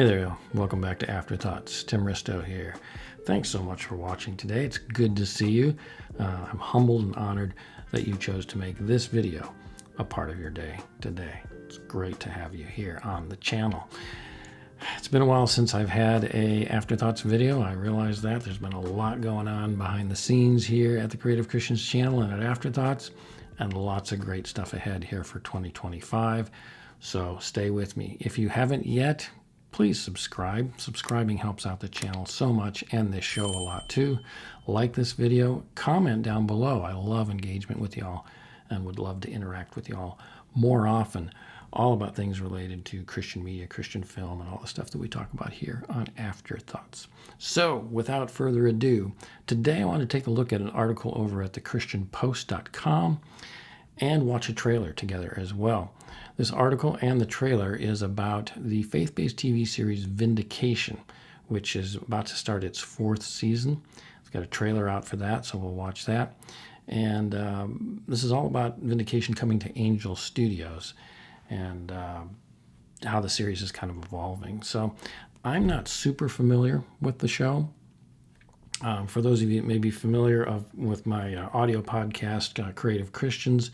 Hey there, welcome back to Afterthoughts. Tim Risto here. Thanks so much for watching today. It's good to see you. I'm humbled and honored that you chose to make this video a part of your day today. It's great to have you here on the channel. It's been a while since I've had a Afterthoughts video. I realize that there's been a lot going on behind the scenes here at the Creative Christians channel and at Afterthoughts, and lots of great stuff ahead here for 2025. So stay with me. If you haven't yet, please subscribe. Subscribing helps out the channel so much and this show a lot too. Like this video, comment down below. I love engagement with y'all and would love to interact with y'all more often, all about things related to Christian media, Christian film, and all the stuff that we talk about here on Afterthoughts. So without further ado, today I want to take a look at an article over at thechristianpost.com and watch a trailer together as well. This article and the trailer is about the faith-based TV series Vindication, which is about to start its 4th season. It's got a trailer out for that, so we'll watch that. And this is all about Vindication coming to Angel Studios and how the series is kind of evolving. So I'm not super familiar with the show. For those of you that may be familiar with my audio podcast, Creative Christians,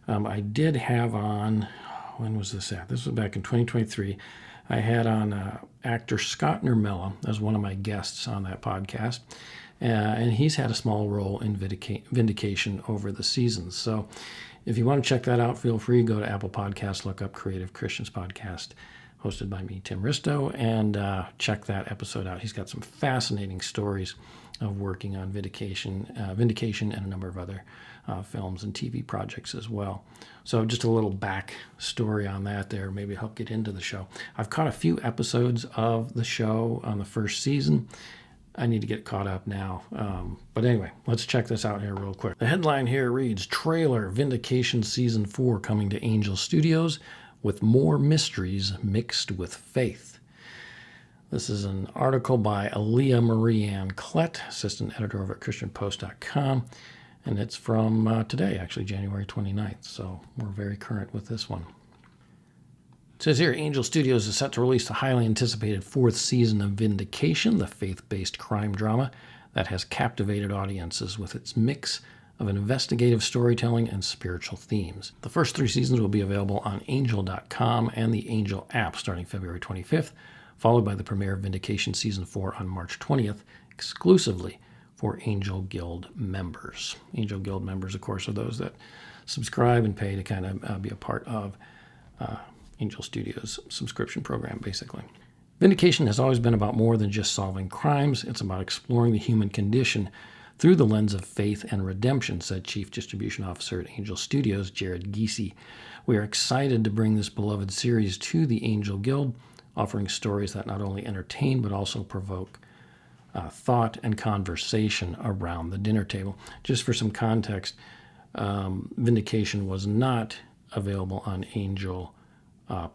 I did have on, when was this at? This was back in 2023. I had on actor Scott Nurmela as one of my guests on that podcast. And he's had a small role in Vindication over the seasons. So if you want to check that out, feel free to go to Apple Podcasts, look up Creative Christians Podcast, hosted by me, Tim Risto, and check that episode out. He's got some fascinating stories of working on Vindication and a number of other films and TV projects as well. So just a little back story on that there, maybe help get into the show. I've caught a few episodes of the show on the first season. I need to get caught up now. But anyway, let's check this out here real quick. The headline here reads, Trailer, Vindication Season 4 coming to Angel Studios with more mysteries mixed with faith. This is an article by Aaliyah Marie-Ann Klett, assistant editor over at ChristianPost.com, and it's from today, actually, January 29th, so we're very current with this one. It says here, Angel Studios is set to release the highly anticipated 4th season of Vindication, the faith-based crime drama that has captivated audiences with its mix of investigative storytelling and spiritual themes. The first 3 seasons will be available on Angel.com and the Angel app starting February 25th, followed by the premiere of Vindication Season 4 on March 20th, exclusively for Angel Guild members. Angel Guild members, of course, are those that subscribe and pay to kind of be a part of Angel Studios' subscription program, basically. Vindication has always been about more than just solving crimes. It's about exploring the human condition through the lens of faith and redemption, said Chief Distribution Officer at Angel Studios, Jared Giese. We are excited to bring this beloved series to the Angel Guild, offering stories that not only entertain but also provoke thought and conversation around the dinner table. Just for some context, Vindication was not available on Angel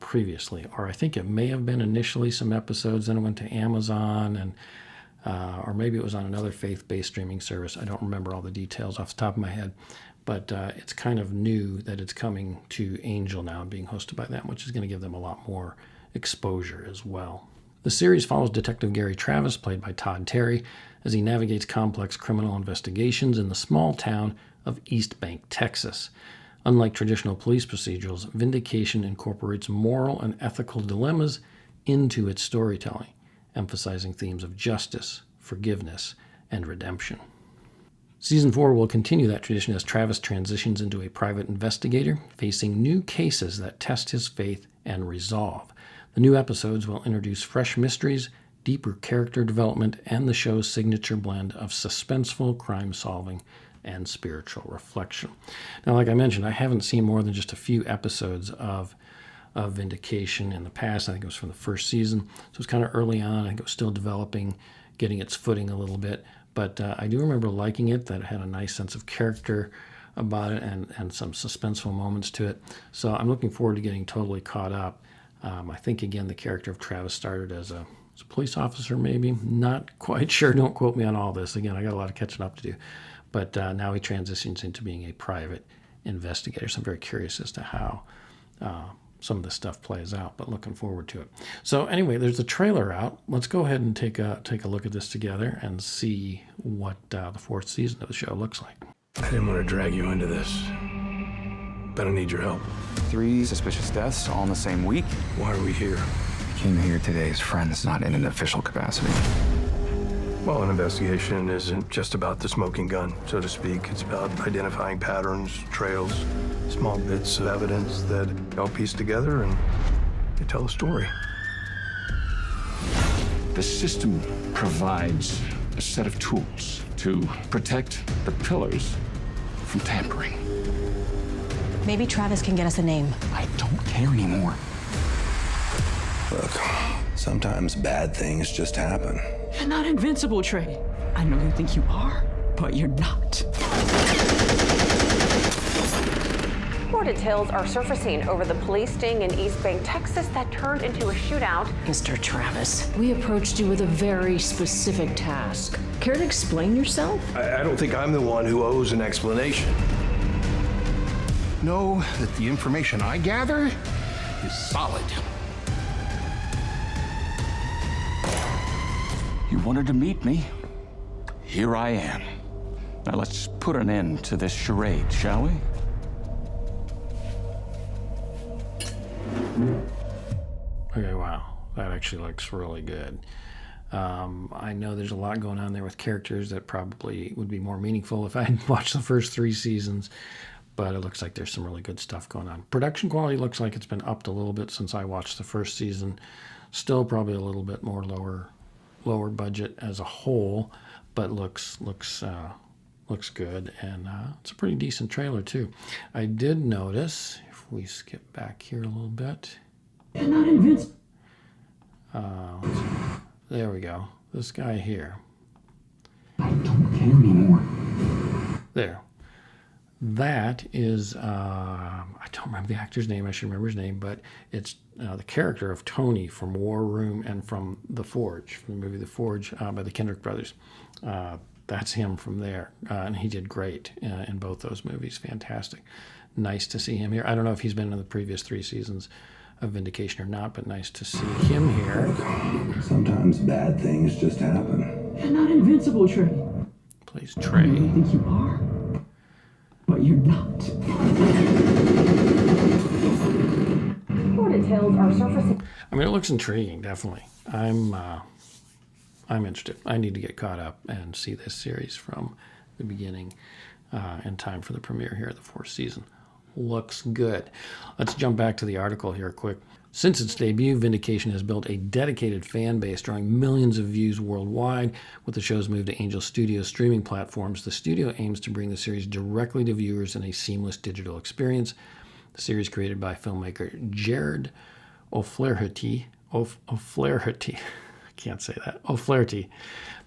previously, or I think it may have been initially some episodes, then it went to Amazon, and or maybe it was on another faith-based streaming service. I don't remember all the details off the top of my head, but it's kind of new that it's coming to Angel now and being hosted by them, which is going to give them a lot more exposure as well. The series follows Detective Gary Travis, played by Todd Terry, as he navigates complex criminal investigations in the small town of East Bank, Texas. Unlike traditional police procedurals, Vindication incorporates moral and ethical dilemmas into its storytelling, emphasizing themes of justice, forgiveness, and redemption. Season 4 will continue that tradition as Travis transitions into a private investigator, facing new cases that test his faith and resolve. The new episodes will introduce fresh mysteries, deeper character development, and the show's signature blend of suspenseful crime solving and spiritual reflection. Now, like I mentioned, I haven't seen more than just a few episodes of Vindication in the past. I think it was from the first season, so it's kind of early on. I think it was still developing, getting its footing a little bit, but I do remember liking it, that it had a nice sense of character about it and some suspenseful moments to it. So I'm looking forward to getting totally caught up. I think, again, the character of Travis started as a police officer, maybe. Not quite sure. Don't quote me on all this. Again, I got a lot of catching up to do. But now he transitions into being a private investigator. So I'm very curious as to how some of this stuff plays out, but looking forward to it. So anyway, there's a trailer out. Let's go ahead and take a look at this together and see what the fourth season of the show looks like. I didn't want to drag you into this, but I need your help. 3 suspicious deaths all in the same week. Why are we here? I came here today as friends, not in an official capacity. Well, an investigation isn't just about the smoking gun, so to speak. It's about identifying patterns, trails, small bits of evidence that all piece together and they tell a story. The system provides a set of tools to protect the pillars from tampering. Maybe Travis can get us a name. I don't care anymore. Look, sometimes bad things just happen. You're not invincible, Trey. I know you think you are, but you're not. More details are surfacing over the police sting in East Bank, Texas that turned into a shootout. Mr. Travis, we approached you with a very specific task. Care to explain yourself? I don't think I'm the one who owes an explanation. Know that the information I gather is solid. You wanted to meet me. Here I am. Now let's put an end to this charade, shall we? Okay, wow. That actually looks really good. I know there's a lot going on there with characters that probably would be more meaningful if I had watched the first 3 seasons, but it looks like there's some really good stuff going on. Production quality looks like it's been upped a little bit since I watched the first season. Still probably a little bit more lower budget as a whole, but looks good, and it's a pretty decent trailer too. I did notice, if we skip back here a little bit, You're not invincible. there we go. This guy here. I don't care anymore. There. That is, I don't remember the actor's name. I should remember his name, but it's the character of Tony from War Room and from The Forge, from the movie The Forge by the Kendrick brothers. That's him from there, and he did great in both those movies. Fantastic. Nice to see him here. I don't know if he's been in the previous 3 seasons of Vindication or not, but nice to see him here. Sometimes bad things just happen. You're not invincible, Trey. Plays I Trey. know you think you are, but you're not. More details are surfacing. I mean, it looks intriguing, definitely. I'm interested. I need to get caught up and see this series from the beginning in time for the premiere here of the 4th season. Looks good. Let's jump back to the article here quick. Since its debut, Vindication has built a dedicated fan base drawing millions of views worldwide. With the show's move to Angel Studios streaming platforms, the studio aims to bring the series directly to viewers in a seamless digital experience. The series, created by filmmaker Jared O'Flaherty, O'Flaherty,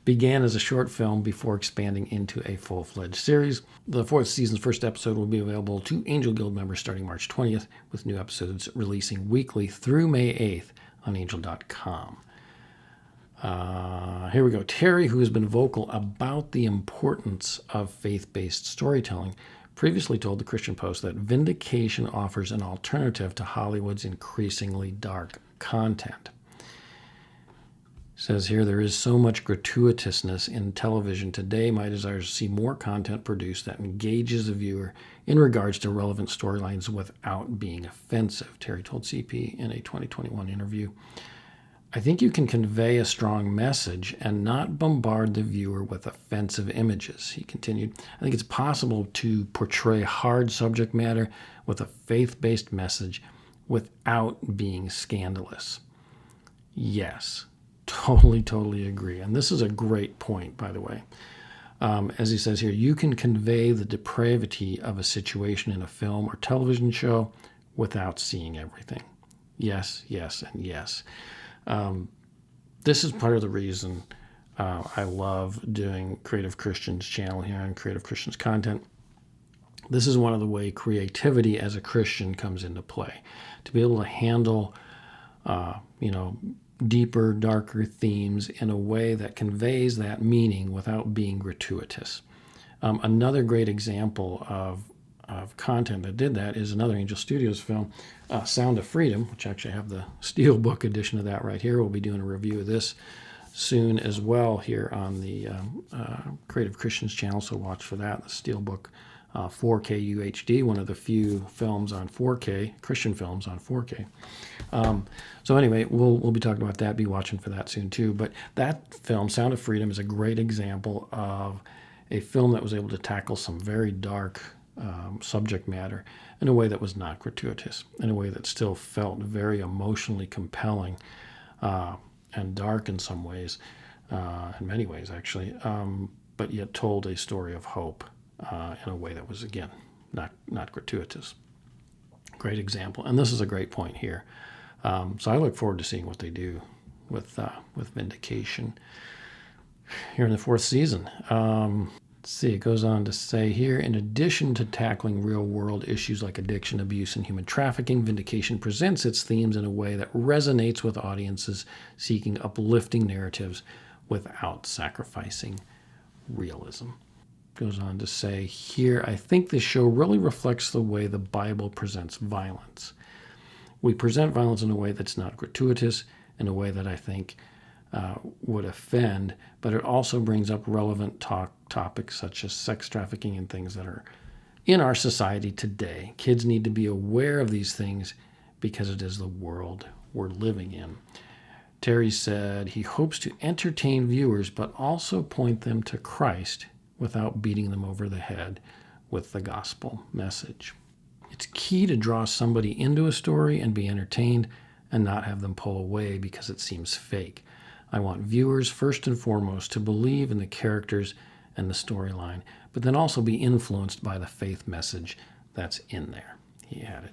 began as a short film before expanding into a full-fledged series. The 4th season's first episode will be available to Angel Guild members starting March 20th, with new episodes releasing weekly through May 8th on angel.com. Here we go. Terry, who has been vocal about the importance of faith-based storytelling, previously told the Christian Post that Vindication offers an alternative to Hollywood's increasingly dark content. Says here, there is so much gratuitousness in television today. My desire is to see more content produced that engages the viewer in regards to relevant storylines without being offensive, Terry told CP in a 2021 interview. I think you can convey a strong message and not bombard the viewer with offensive images, he continued. I think it's possible to portray hard subject matter with a faith-based message without being scandalous. Yes. Totally agree. And this is a great point, by the way. As he says here, you can convey the depravity of a situation in a film or television show without seeing everything. Yes, and yes. This is part of the reason I love doing Creative Christians channel here on Creative Christians content. This is one of the way creativity as a Christian comes into play. To be able to handle, deeper, darker themes in a way that conveys that meaning without being gratuitous. Another great example of of content that did that is another Angel Studios film, Sound of Freedom, which actually I have the Steelbook edition of that right here. We'll be doing a review of this soon as well here on the Creative Christians channel, so watch for that. The Steelbook 4K UHD, one of the few films on 4K, Christian films on 4K. So anyway, we'll be talking about that, be watching for that soon too. But that film, Sound of Freedom, is a great example of a film that was able to tackle some very dark subject matter in a way that was not gratuitous, in a way that still felt very emotionally compelling and dark in some ways, in many ways actually, but yet told a story of hope in a way that was, again, not gratuitous. Great example, and this is a great point here. So I look forward to seeing what they do with Vindication here in the 4th season. Let's see, it goes on to say here, in addition to tackling real-world issues like addiction, abuse, and human trafficking, Vindication presents its themes in a way that resonates with audiences seeking uplifting narratives without sacrificing realism. Goes on to say here, I think this show really reflects the way the Bible presents violence. We present violence in a way that's not gratuitous, in a way that I think would offend, but it also brings up relevant topics such as sex trafficking and things that are in our society today. Kids need to be aware of these things because it is the world we're living in. Terry said he hopes to entertain viewers, but also point them to Christ without beating them over the head with the gospel message. It's key to draw somebody into a story and be entertained and not have them pull away because it seems fake. I want viewers, first and foremost, to believe in the characters and the storyline, but then also be influenced by the faith message that's in there. He added.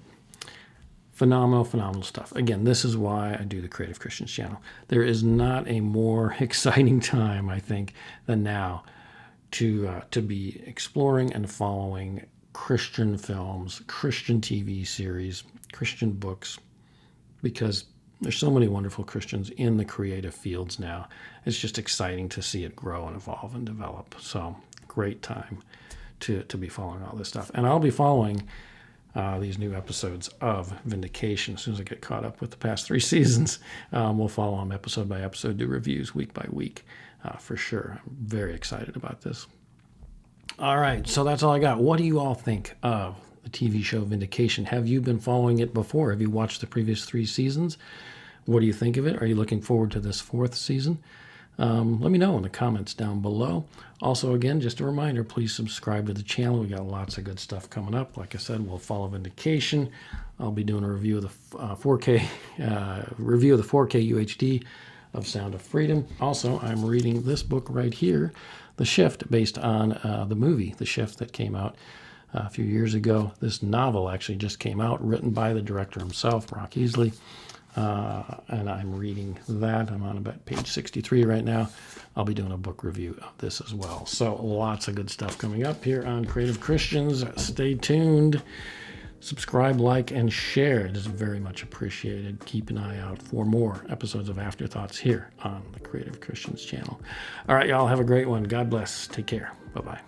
Phenomenal stuff. Again, this is why I do the Creative Christians channel. There is not a more exciting time, I think, than now to be exploring and following Christian films, Christian TV series, Christian books, because there's so many wonderful Christians in the creative fields now. It's just exciting to see it grow and evolve and develop. So great time to be following all this stuff. And I'll be following these new episodes of Vindication as soon as I get caught up with the past 3 seasons. We'll follow them episode by episode, do reviews week by week for sure. I'm very excited about this. All right, so that's all I got. What do you all think of the TV show Vindication? Have you been following it before? Have you watched the previous 3 seasons? What do you think of it? Are you looking forward to this 4th season? Let me know in the comments down below. Also, again, just a reminder, please subscribe to the channel. We got lots of good stuff coming up. Like I said, we'll follow Vindication. I'll be doing a review of the 4K UHD of Sound of Freedom. Also, I'm reading this book right here, The Shift, based on the movie The Shift that came out a few years ago. This novel actually just came out, written by the director himself, Brock Easley. And I'm reading that. I'm on about page 63 right now. I'll be doing a book review of this as well. So lots of good stuff coming up here on Creative Christians. Stay tuned. Subscribe, like, and share. It is very much appreciated. Keep an eye out for more episodes of Afterthoughts here on the Creative Christians channel. All right, y'all, have a great one. God bless. Take care. Bye-bye.